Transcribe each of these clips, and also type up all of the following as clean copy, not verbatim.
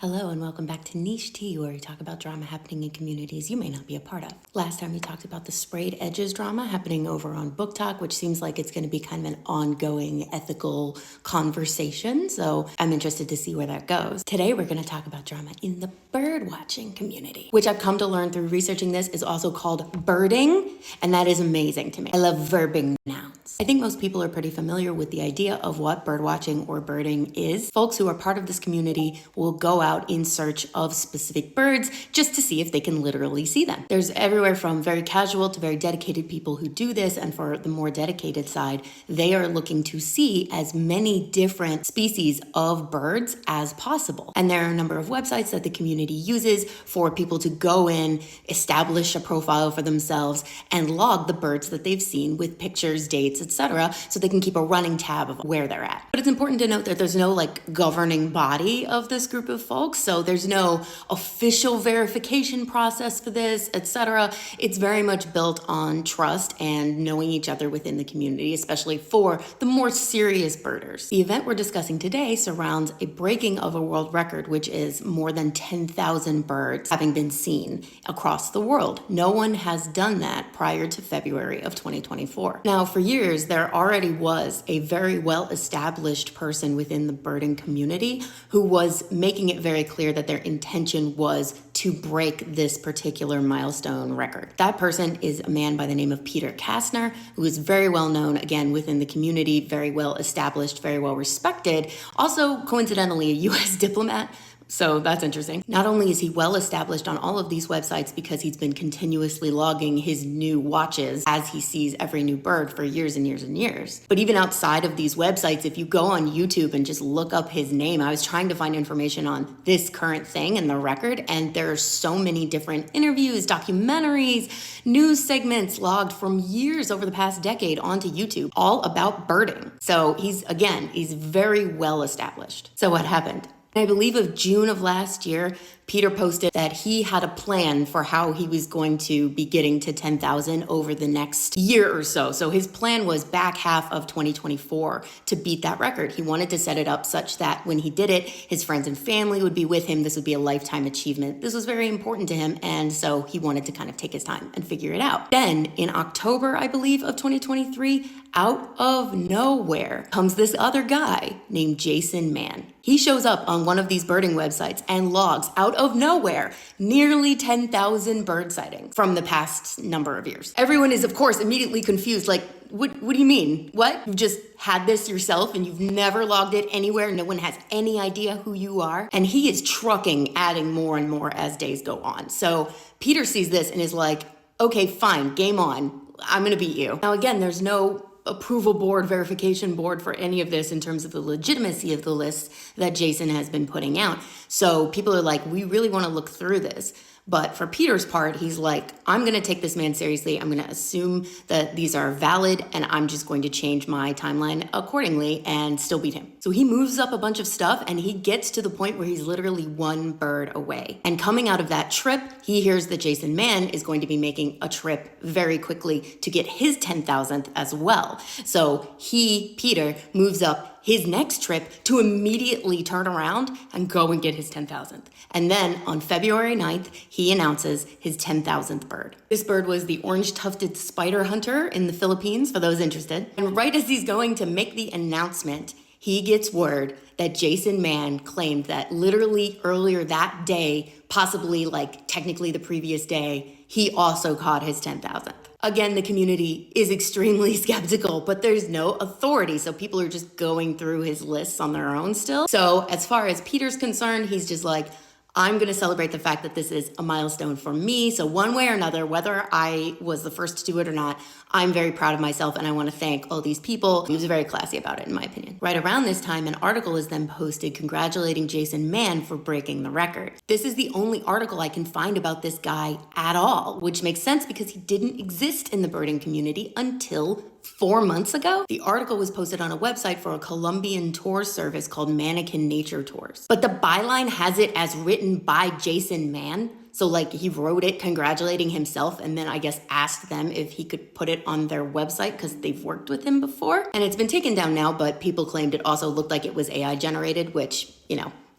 Hello and welcome back to Niche Tea, where we talk about drama happening in communities you may not be a part of. Last time we talked about the Sprayed Edges drama happening over on Book Talk, which seems like it's going to be kind of an ongoing ethical conversation, so I'm interested to see where that goes. Today we're going to talk about drama in the birdwatching community, which I've come to learn through researching this is also called birding, and that is amazing to me. I love verbing nouns. I think most people are pretty familiar with the idea of what birdwatching or birding is. Folks who are part of this community will go out in search of specific birds just to see if they can literally see them. There's everywhere from very casual to very dedicated people who do this, and for the more dedicated side, they are looking to see as many different species of birds as possible. And there are a number of websites that the community uses for people to go in, establish a profile for themselves, and log the birds that they've seen with pictures, dates, etc., so they can keep a running tab of where they're at. But it's important to note that there's no governing body of this group of folks, so there's no official verification process for this, etc. It's very much built on trust and knowing each other within the community, especially for the more serious birders. The event we're discussing today surrounds a breaking of a world record, which is more than 10,000 birds having been seen across the world. No one has done that prior to February of 2024. Now, for years, there already was a very well-established person within the birding community who was making it very clear that their intention was to break this particular milestone record. That person is a man by the name of Peter Kastner, who is very well known, again, within the community, very well established, very well respected, also coincidentally a US diplomat. So that's interesting. Not only is he well established on all of these websites because he's been continuously logging his new watches as he sees every new bird for years and years and years, but even outside of these websites, if you go on YouTube and just look up his name, I was trying to find information on this current thing and the record, and there are so many different interviews, documentaries, news segments logged from years over the past decade onto YouTube, all about birding. So he's very well established. So what happened? I believe of June of last year, Peter posted that he had a plan for how he was going to be getting to 10,000 over the next year or so. So his plan was back half of 2024 to beat that record. He wanted to set it up such that when he did it, his friends and family would be with him. This would be a lifetime achievement. This was very important to him. And so he wanted to kind of take his time and figure it out. Then in October, I believe, of 2023, out of nowhere comes this other guy named Jason Mann. He shows up on one of these birding websites and logs out of nowhere nearly 10,000 bird sightings from the past number of years. Everyone is, of course, immediately confused. What do you mean? What? You've just had this yourself and you've never logged it anywhere? No one has any idea who you are? And he is trucking, adding more and more as days go on. So Peter sees this and is like, okay, fine, game on. I'm gonna beat you. Now again, there's no approval board, verification board for any of this in terms of the legitimacy of the lists that Jason has been putting out. So people are like, we really want to look through this. But for Peter's part, he's like, I'm going to take this man seriously. I'm going to assume that these are valid, and I'm just going to change my timeline accordingly and still beat him. So he moves up a bunch of stuff, and he gets to the point where he's literally one bird away. And coming out of that trip, he hears that Jason Mann is going to be making a trip very quickly to get his 10,000th as well. So he, Peter, moves up his next trip to immediately turn around and go and get his 10,000th. And then on February 9th, he announces his 10,000th bird. This bird was the orange-tufted spider hunter in the Philippines, for those interested. And right as he's going to make the announcement, he gets word that Jason Mann claimed that literally earlier that day, possibly technically the previous day, he also caught his 10,000th. Again, the community is extremely skeptical, but there's no authority. So people are just going through his lists on their own still. So as far as Peter's concerned, he's just like, I'm going to celebrate the fact that this is a milestone for me. So one way or another, whether I was the first to do it or not, I'm very proud of myself and I want to thank all these people. He was very classy about it, in my opinion. Right around this time, an article is then posted congratulating Jason Mann for breaking the record. This is the only article I can find about this guy at all, which makes sense because he didn't exist in the birding community until 4 months ago. The article was posted on a website for a Colombian tour service called Mannequin Nature Tours. But the byline has it as written by Jason Mann. So he wrote it congratulating himself and then I guess asked them if he could put it on their website because they've worked with him before. And it's been taken down now, but people claimed it also looked like it was AI generated, which,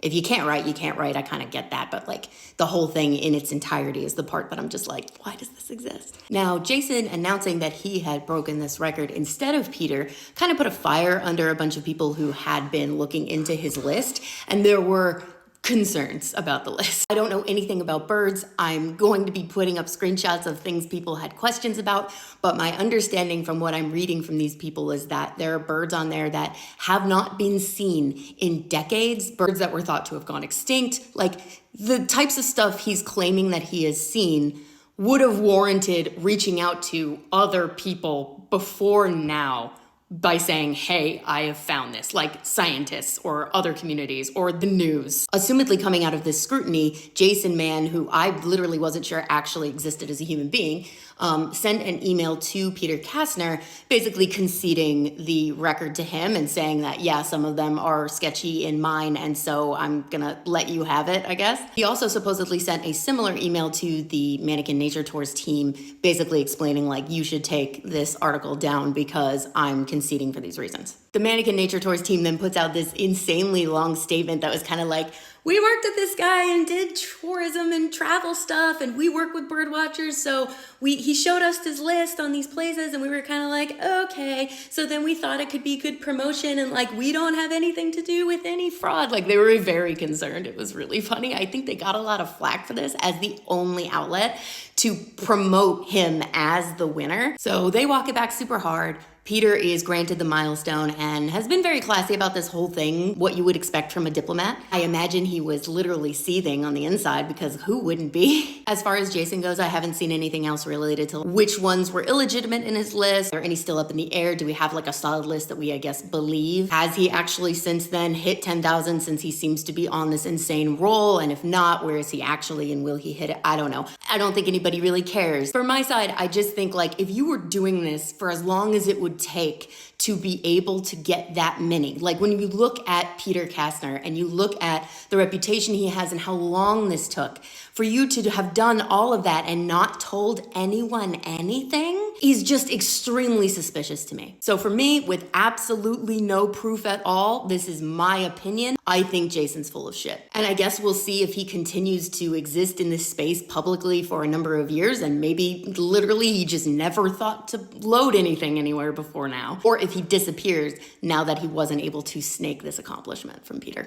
If you can't write, you can't write. I kind of get that. But like the whole thing in its entirety is the part that I'm just like, why does this exist? Now, Jason announcing that he had broken this record instead of Peter kind of put a fire under a bunch of people who had been looking into his list. And there were concerns about the list. I don't know anything about birds. I'm going to be putting up screenshots of things people had questions about, but my understanding from what I'm reading from these people is that there are birds on there that have not been seen in decades, birds that were thought to have gone extinct. Like the types of stuff he's claiming that he has seen would have warranted reaching out to other people before now by saying, hey, I have found this, like scientists or other communities or the news. Assumedly coming out of this scrutiny, Jason Mann, who I literally wasn't sure actually existed as a human being, sent an email to Peter Kastner, basically conceding the record to him and saying that, yeah, some of them are sketchy in mine, and so I'm gonna let you have it, I guess. He also supposedly sent a similar email to the Mannequin Nature Tours team, basically explaining like, you should take this article down because I'm conceding for these reasons. The Mannequin Nature Tours team then puts out this insanely long statement that was kind of like, we worked with this guy and did tourism and travel stuff, and we work with bird watchers, so he showed us his list on these places, and we were kind of like, okay, so then we thought it could be good promotion, and like, we don't have anything to do with any fraud. Like, they were very concerned. It was really funny. I think they got a lot of flack for this as the only outlet to promote him as the winner. So they walk it back super hard. Peter is granted the milestone and has been very classy about this whole thing, what you would expect from a diplomat. I imagine he was literally seething on the inside because who wouldn't be? As far as Jason goes, I haven't seen anything else related to which ones were illegitimate in his list. Are any still up in the air? Do we have like a solid list that we, I guess, believe? Has he actually since then hit 10,000 since he seems to be on this insane roll? And if not, where is he actually and will he hit it? I don't know. I don't think anybody really cares. For my side, I just think like if you were doing this for as long as it would take to be able to get that many. Like when you look at Peter Kastner and you look at the reputation he has and how long this took for you to have done all of that and not told anyone anything is just extremely suspicious to me. So for me, with absolutely no proof at all, this is my opinion, I think Jason's full of shit. And I guess we'll see if he continues to exist in this space publicly for a number of years and maybe literally he just never thought to load anything anywhere before now. Or if he disappears now that he wasn't able to snake this accomplishment from Peter.